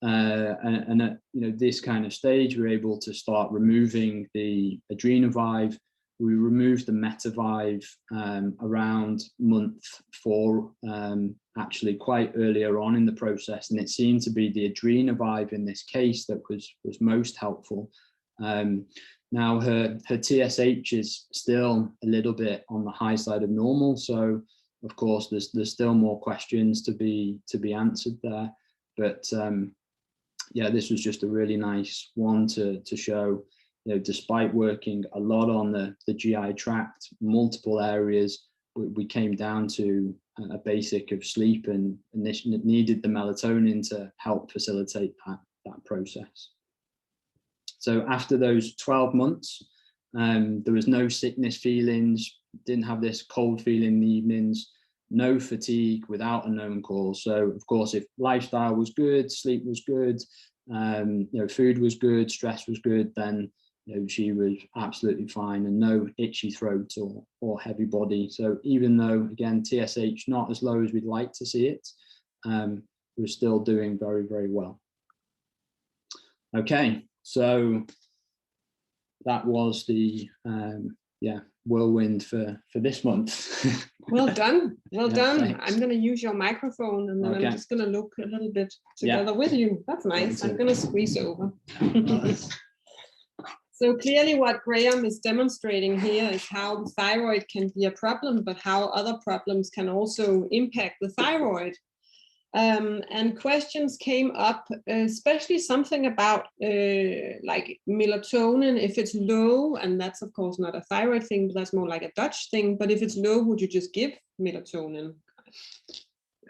at this kind of stage, we're able to start removing the Adrenovive, we removed the Metavive around month 4, actually quite earlier on in the process, and it seemed to be the Adrenovive in this case that was most helpful. Now her TSH is still a little bit on the high side of normal, so of course there's still more questions to be answered there, but yeah, this was just a really nice one to show, you know, despite working a lot on the GI tract, multiple areas, we came down to a basic of sleep, and this needed the melatonin to help facilitate that process. So after those 12 months, there was no sickness feelings, didn't have this cold feeling in the evenings, no fatigue without a known cause. So of course, if lifestyle was good, sleep was good, you know, food was good, stress was good, then you know, she was absolutely fine, and no itchy throat or heavy body. So even though, again, TSH not as low as we'd like to see it, we're still doing very, very well. Okay, so that was the yeah, whirlwind for this month.
Well done, well done.
Thanks.
I'm going to use your microphone, and then
Okay.
I'm just going to look a little bit together with you. That's nice. I'm going to squeeze over. So clearly what Graeme is demonstrating here is how the thyroid can be a problem, but how other problems can also impact the thyroid. And questions came up, especially something about like melatonin, if it's low, and that's of course not a thyroid thing, but that's more like a Dutch thing. But if it's low, would you just give melatonin?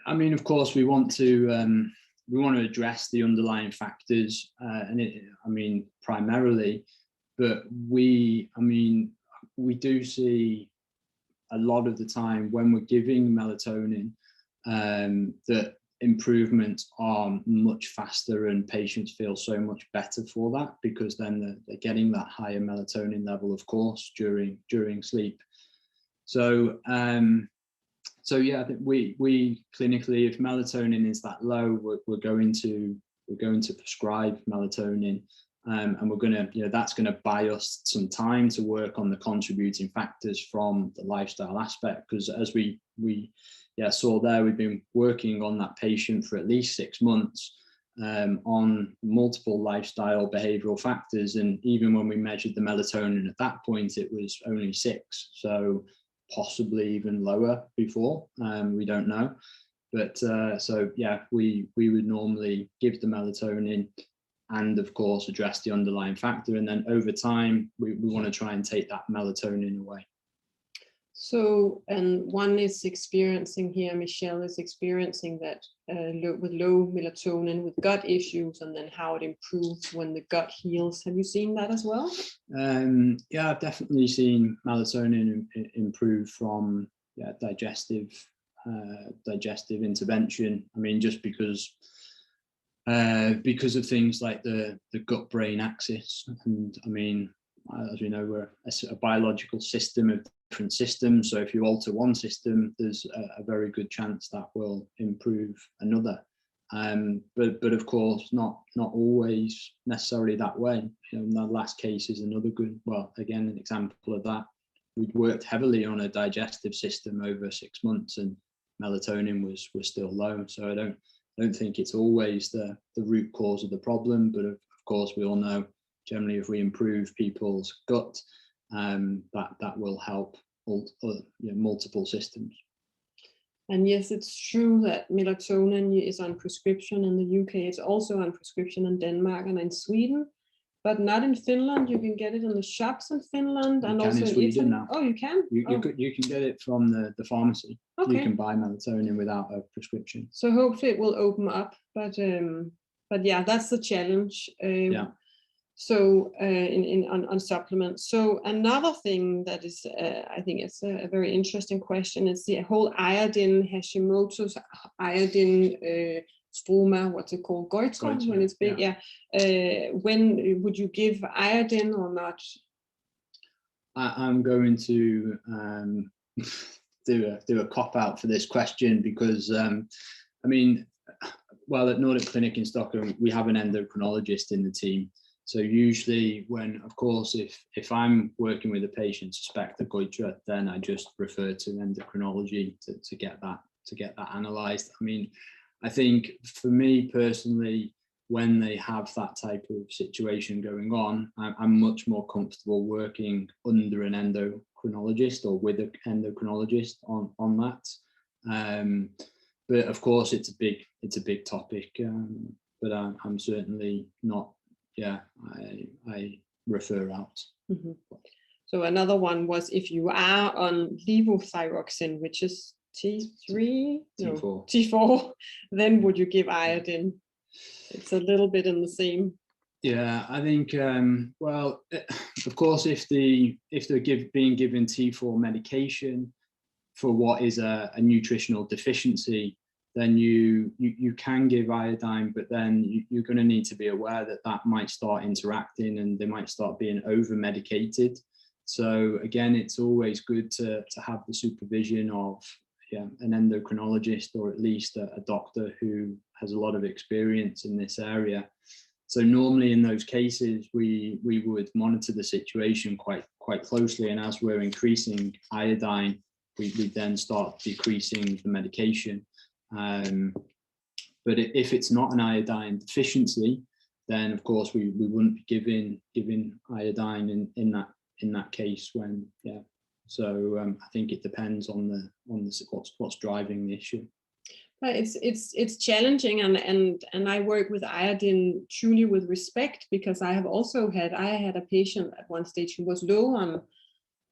I mean, of course, we want to address the underlying factors, and I mean, primarily, but we do see a lot of the time when we're giving melatonin that improvements are much faster, and patients feel so much better for that, because then they're getting that higher melatonin level, of course, during sleep. So so yeah, I think we clinically, if melatonin is that low, we're going to prescribe melatonin, and we're going to, you know, that's going to buy us some time to work on the contributing factors from the lifestyle aspect, because as we saw there, we've been working on that patient for at least 6 months on multiple lifestyle behavioral factors, and even when we measured the melatonin at that point, it was only 6, so possibly even lower before, we don't know. But so yeah, we would normally give the melatonin and of course address the underlying factor, and then over time we want to try and take that melatonin away.
So, and one is experiencing here, Michelle is experiencing that with low melatonin, with gut issues, and then how it improves when the gut heals. Have you seen that as well?
Yeah, I've definitely seen melatonin improve from digestive intervention. I mean, just because of things like the gut-brain axis, and I mean, as we know, we're a biological system of different systems. So if you alter one system, there's a very good chance that will improve another. But of course, not always necessarily that way. You know, the last case is another good, well, again, an example of that. We'd worked heavily on a digestive system over 6 months, and melatonin was still low. So I don't think it's always the root cause of the problem. But of course, we all know generally if we improve people's gut, that will help multiple systems.
And yes, it's true that melatonin is on prescription in the UK. It's also on prescription in Denmark and in Sweden, but not in Finland. You can get it in the shops in Finland, and also in Sweden now. Oh, you can? You
can get it from the pharmacy. Okay. You can buy melatonin without a prescription.
So hopefully it will open up, but yeah, that's the challenge. Yeah. So on supplements. So another thing that is, I think it's a very interesting question, is the whole iodine, Hashimoto's iodine stroma, what's it called, goiter, when it's big. Yeah. When would you give iodine or not?
I'm going to do a cop out for this question, because I mean, well, at Nordic Clinic in Stockholm, we have an endocrinologist in the team. So usually when, of course, if I'm working with a patient suspect of goiter, then I just refer to endocrinology to get that analysed. I mean, I think for me personally, when they have that type of situation going on, I'm much more comfortable working under an endocrinologist or with an endocrinologist on that. But of course, it's a big topic. But I'm certainly not. Yeah, I refer out.
Mm-hmm. So another one was if you are on levothyroxine, which is T3, T4, then would you give iodine? It's a little bit in the same.
Yeah, I think, well, of course, if they're being given T4 medication for what is a nutritional deficiency, then you can give iodine, but then you're going to need to be aware that might start interacting and they might start being over medicated. So again, it's always good to have the supervision of an endocrinologist, or at least a doctor who has a lot of experience in this area. So normally in those cases, we would monitor the situation quite closely, and as we're increasing iodine, we then start decreasing the medication. But if it's not an iodine deficiency, then of course we wouldn't be giving iodine in that case. So I think it depends on what's driving the issue.
But it's challenging, and I work with iodine truly with respect, because I had a patient at one stage who was low on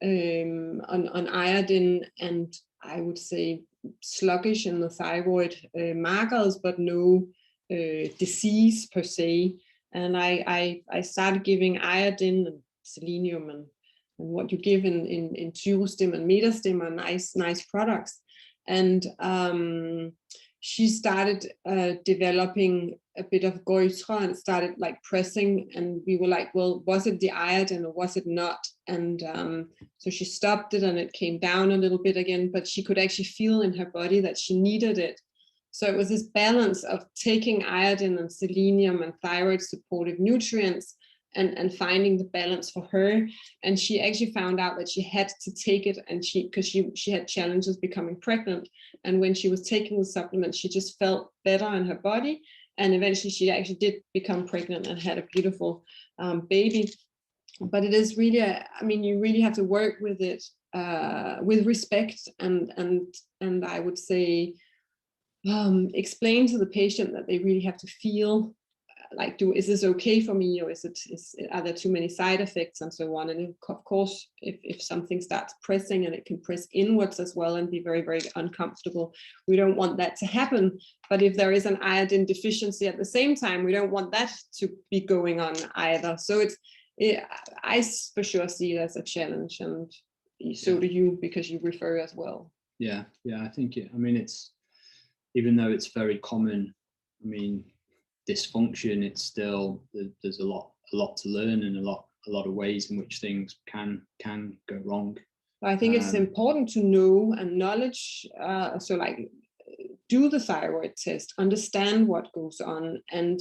iodine, and I would say sluggish in the thyroid markers, but no disease per se. And I started giving iodine and selenium and what you give in Thyroglobulin and Metastim are nice products. And she started developing a bit of goiter and started like pressing, and we were like, well, was it the iodine or was it not? And so she stopped it and it came down a little bit again, but she could actually feel in her body that she needed it. So it was this balance of taking iodine and selenium and thyroid supportive nutrients and finding the balance for her. And she actually found out that she had to take it, and because she had challenges becoming pregnant. And when she was taking the supplement, she just felt better in her body. And eventually she actually did become pregnant and had a beautiful baby. But it is really, you really have to work with it with respect, and I would say explain to the patient that they really have to feel like, is this okay for me, or are there too many side effects and so on? And of course, if something starts pressing, and it can press inwards as well and be very, very uncomfortable, we don't want that to happen. But if there is an iodine deficiency at the same time, we don't want that to be going on either. So I for sure see it as a challenge, and so do you, because you refer as well.
Yeah, I think it's, even though it's very common, dysfunction, it's still, there's a lot to learn, and a lot of ways in which things can go wrong.
I think it's important to know and knowledge, so like do the thyroid test, understand what goes on, and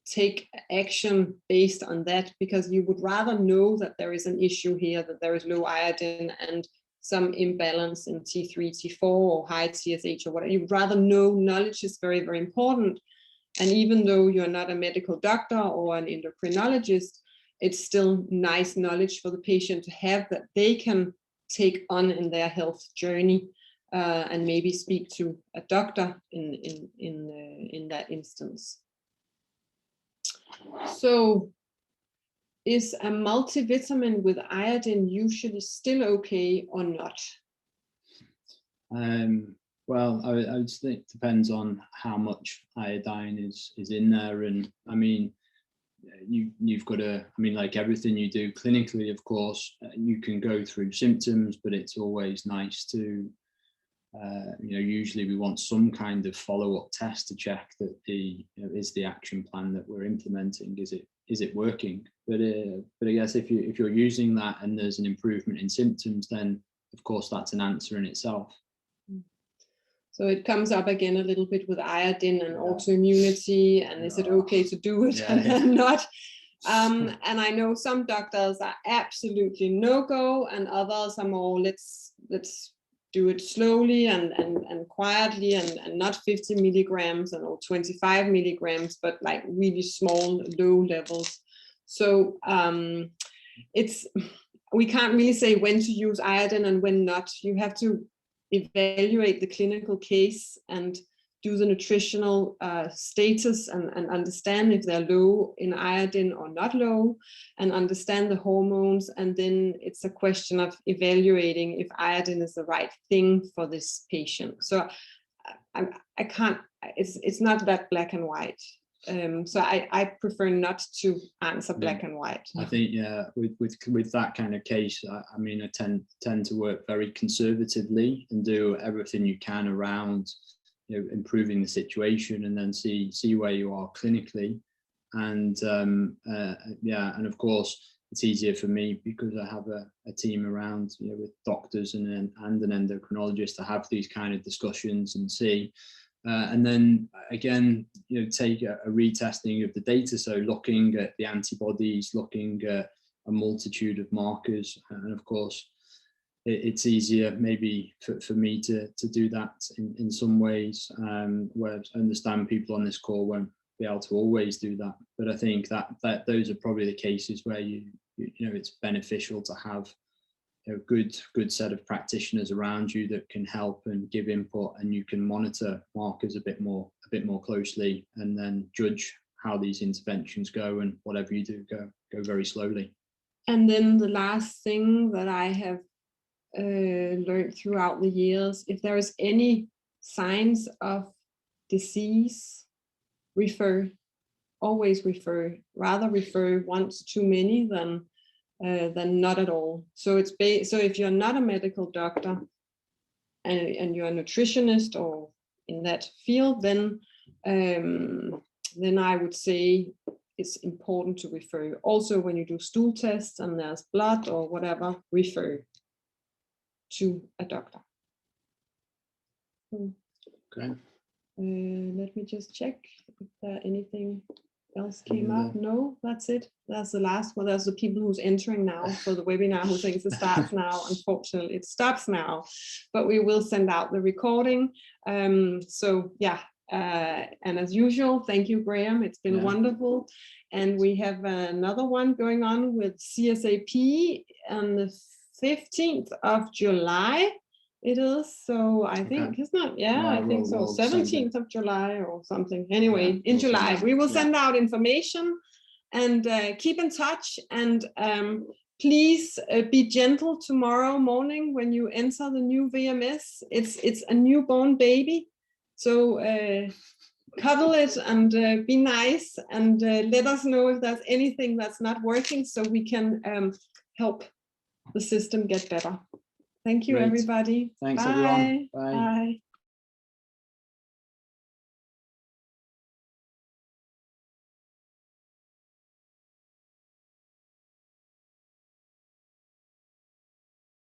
take action based on that, because you would rather know that there is an issue here, that there is low iodine and some imbalance in T3, T4, or high TSH or whatever. You'd rather know. Knowledge is very, very important. And even though you're not a medical doctor or an endocrinologist, it's still nice knowledge for the patient to have, that they can take on in their health journey, and maybe speak to a doctor in that instance. So, is a multivitamin with iodine usually still okay or not?
Well, I would think it depends on how much iodine is in there, and you've got to, like everything you do clinically, of course, you can go through symptoms, but it's always nice to, usually we want some kind of follow-up test to check that is the action plan that we're implementing, is it working? But I guess if you're using that and there's an improvement in symptoms, then of course that's an answer in itself.
So it comes up again a little bit with iodine and autoimmunity, and is it okay to do it and not? And I know some doctors are absolutely no-go, and others are more, let's do it slowly and quietly, and not 50 milligrams or 25 milligrams, but like really small, low levels. So we can't really say when to use iodine and when not. You have to evaluate the clinical case and do the nutritional status and understand if they're low in iodine or not low, and understand the hormones. And then it's a question of evaluating if iodine is the right thing for this patient. So I can't, it's not that black and white. So I prefer not to answer black and white.
I think, yeah, with that kind of case, I mean, I tend to work very conservatively and do everything you can around, you know, improving the situation, and then see where you are clinically. And yeah, and of course it's easier for me because I have a team around, you know, with doctors and an endocrinologist to have these kind of discussions and see. And then again, you know, take a retesting of the data. So looking at the antibodies, looking at a multitude of markers, and of course, it's easier maybe for me to do that in some ways, where I understand people on this call won't be able to always do that. But I think that those are probably the cases where you know it's beneficial to have a good set of practitioners around you that can help and give input, and you can monitor markers a bit more closely, and then judge how these interventions go, and whatever you do, go very slowly.
And then the last thing that I have learned throughout the years, if there is any signs of disease, always refer. Rather refer once too many than not at all. So so if you're not a medical doctor and you're a nutritionist or in that field, then I would say it's important to refer. Also, when you do stool tests and there's blood or whatever, refer to a doctor.
Okay.
Let me just check if there anything else came up. No, that's it. That's the last one. That's the people who's entering now for the webinar who thinks it starts now. Unfortunately, it stops now, but we will send out the recording. So yeah, and as usual, thank you, Graeme. It's been wonderful. And we have another one going on with CSAP on the 15th of July. It is, so I think it's not, I think so, 17th of July or something. Anyway, in July, we will send out information, and keep in touch, and please be gentle tomorrow morning when you enter the new VMS. It's a newborn baby, so cuddle it and be nice, and let us know if there's anything that's not working, so we can help the system get better. Thank you, everybody.
Thanks,
Bye.
everyone. Bye.
Bye.